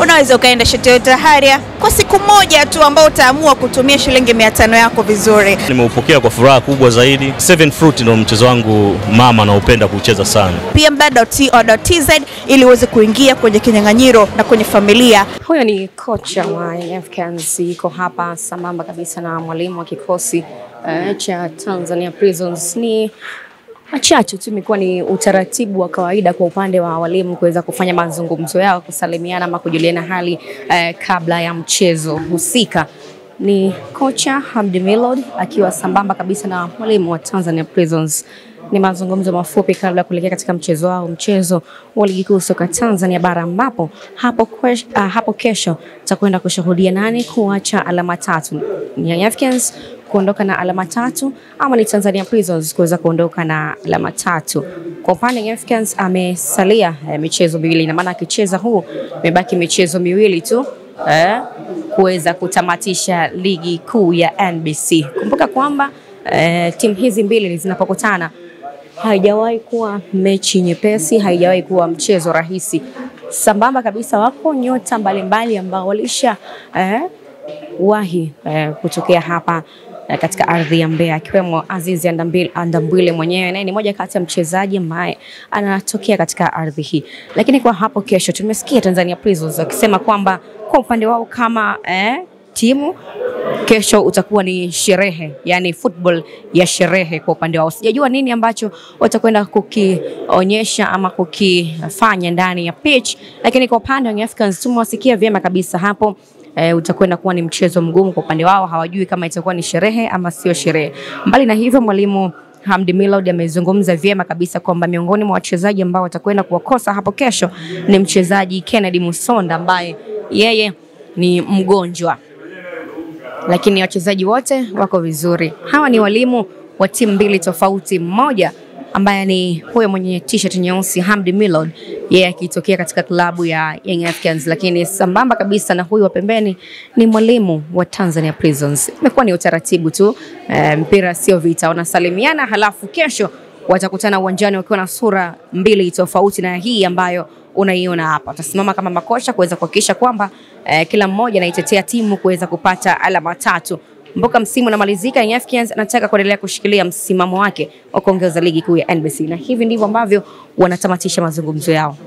Unaweza ukaenda Toyota Harrier kwa siku moja tu ambao utaamua kutumia shilingi 500 yako vizuri. Nimeupokea kwa furaha kubwa zaidi. Seven Fruit ndio mchezo wangu mama naupenda kucheza sana. pmb.co.tz ili uweze kuingia kwenye kinyang'anyiro na kwenye familia. Huyo ni kocha wa Africans, yuko hapa sambamba kabisa na mwalimu wa kikosi cha Tanzania Prisons. Ni machache tu, imekuwa ni utaratibu wa kawaida kwa upande wa walimu kuweza kufanya mazungumzo yao, kusalimiana ama kujuliana hali kabla ya mchezo husika. Ni kocha Hamdi Millard akiwa sambamba kabisa na mwalimu wa Tanzania Prisons. Ni mazungumzo mafupi kabla ya kuelekea katika mchezo wao, mchezo wa ligi kuu soka Tanzania bara, ambapo hapo kesho tutakwenda kushuhudia nani kuacha alama tatu. Ni Young Africans kuondoka na alama tatu ama ni Tanzania Prisons kuweza kuondoka na alama tatu. Kwa upande wa Young Africans amesalia michezo miwili, na maana akicheza huu imebaki michezo miwili tu kuweza kutamatisha ligi kuu ya NBC. Kumbuka kwamba timu hizi mbili zinapokutana haijawahi kuwa mechi nyepesi, haijawahi kuwa mchezo rahisi. Sambamba kabisa wako nyota mbalimbali ambao walisha wahi kutokea hapa katika ardhi ya Mbeya, akiwemo Azizi Andambwile mwenyewe, naye ni moja kati ya mchezaji ambaye anatokea katika ardhi hii. Lakini kwa hapo kesho tumesikia Tanzania Prisons wakisema kwamba kwa upande wao kama timu kesho utakuwa ni sherehe, yani football ya sherehe kwa upande wao. Sijajua nini ambacho watakwenda kukionyesha ama kukifanya ndani ya pitch, lakini kwa upande wa Africans tumewasikia vyema kabisa hapo. Utakwenda kuwa ni mchezo mgumu kwa upande wao, hawajui kama itakuwa ni sherehe ama sio sherehe. Mbali na hivyo, mwalimu Hamdi Millard amezungumza vyema kabisa kwamba miongoni mwa wachezaji ambao watakwenda kuwakosa hapo kesho ni mchezaji Kennedy Musonda ambaye yeye ni mgonjwa, lakini wachezaji wote wako vizuri. Hawa ni walimu wa timu mbili tofauti, mmoja ambaye ni huyo mwenye t-shirt nyeusi Hamdi Millard, yeye akitokea katika klabu ya Young Africans, lakini sambamba kabisa na huyu wa pembeni ni mwalimu wa Tanzania Prisons. Imekuwa ni utaratibu tu, mpira sio vita, wanasalimiana halafu kesho watakutana uwanjani wakiwa na sura mbili tofauti na hii ambayo unaiona hapa. Watasimama kama makocha kuweza kuhakikisha kwamba kila mmoja anaitetea timu kuweza kupata alama tatu. Mboka msimu unamalizika, Young Africans anataka kuendelea kushikilia msimamo wake wa kuongeza ligi kuu ya NBC, na hivi ndivyo ambavyo wanatamatisha mazungumzo yao.